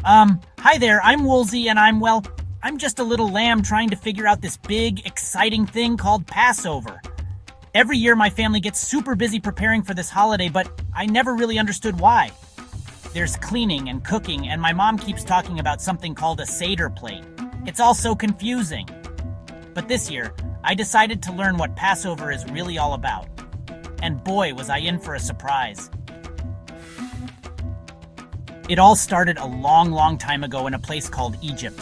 Hi there, I'm Woolsey, and I'm just a little lamb trying to figure out this big, exciting thing called Passover. Every year my family gets super busy preparing for this holiday, but I never really understood why. There's cleaning and cooking, and my mom keeps talking about something called a Seder plate. It's all so confusing. But this year, I decided to learn what Passover is really all about. And boy, was I in for a surprise. It all started a long time ago in a place called Egypt.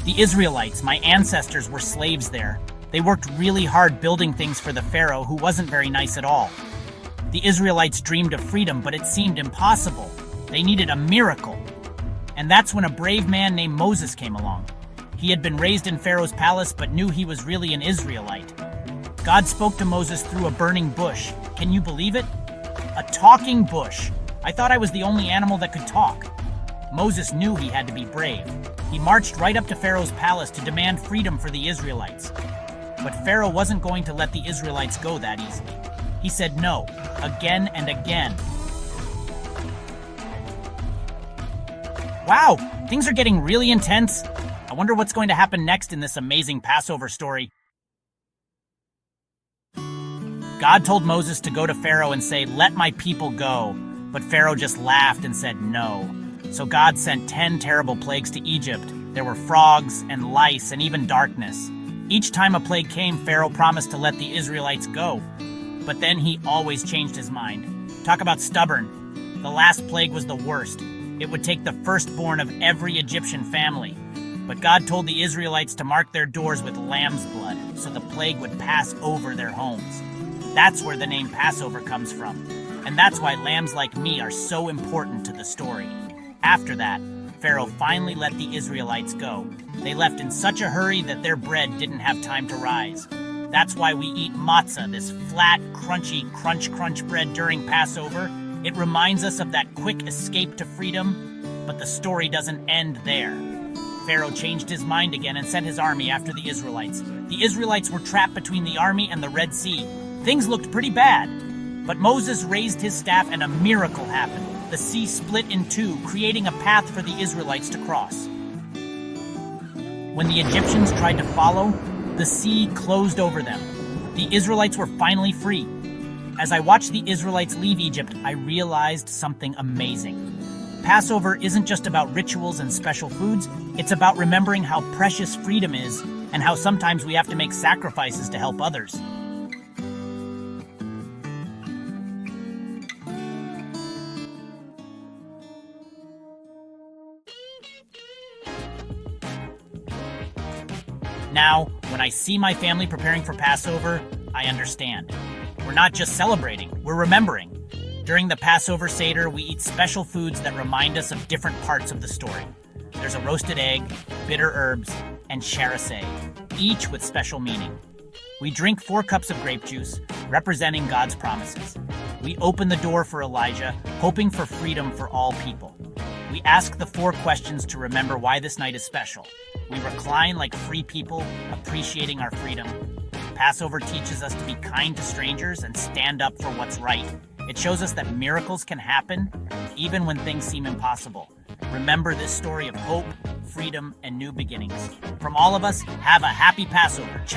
The Israelites, my ancestors, were slaves there. They worked really hard building things for the Pharaoh, who wasn't very nice at all. The Israelites dreamed of freedom, but it seemed impossible. They needed a miracle. And that's when a brave man named Moses came along. He had been raised in Pharaoh's palace, but knew he was really an Israelite. God spoke to Moses through a burning bush. Can you believe it? A talking bush. I thought I was the only animal that could talk. Moses knew he had to be brave. He marched right up to Pharaoh's palace to demand freedom for the Israelites. But Pharaoh wasn't going to let the Israelites go that easily. He said no, again and again. Wow, things are getting really intense. I wonder what's going to happen next in this amazing Passover story. God told Moses to go to Pharaoh and say, "Let my people go." But Pharaoh just laughed and said no. So God sent 10 terrible plagues to Egypt. There were frogs and lice and even darkness. Each time a plague came, Pharaoh promised to let the Israelites go. But then he always changed his mind. Talk about stubborn. The last plague was the worst. It would take the firstborn of every Egyptian family. But God told the Israelites to mark their doors with lamb's blood, so the plague would pass over their homes. That's where the name Passover comes from. And that's why lambs like me are so important to the story. After that, Pharaoh finally let the Israelites go. They left in such a hurry that their bread didn't have time to rise. That's why we eat matzah, this flat, crunchy, crunch bread during Passover. It reminds us of that quick escape to freedom, but the story doesn't end there. Pharaoh changed his mind again and sent his army after the Israelites. The Israelites were trapped between the army and the Red Sea. Things looked pretty bad, but Moses raised his staff and a miracle happened. The sea split in two, creating a path for the Israelites to cross. When the Egyptians tried to follow, the sea closed over them. The Israelites were finally free. As I watched the Israelites leave Egypt, I realized something amazing. Passover isn't just about rituals and special foods, it's about remembering how precious freedom is and how sometimes we have to make sacrifices to help others. Now, when I see my family preparing for Passover, I understand. We're not just celebrating, we're remembering. During the Passover Seder, we eat special foods that remind us of different parts of the story. There's a roasted egg, bitter herbs, and charasé, each with special meaning. We drink 4 cups of grape juice, representing God's promises. We open the door for Elijah, hoping for freedom for all people. We ask the 4 questions to remember why this night is special. We recline like free people, appreciating our freedom. Passover teaches us to be kind to strangers and stand up for what's right. It shows us that miracles can happen, even when things seem impossible. Remember this story of hope, freedom, and new beginnings. From all of us, have a happy Passover. Ciao.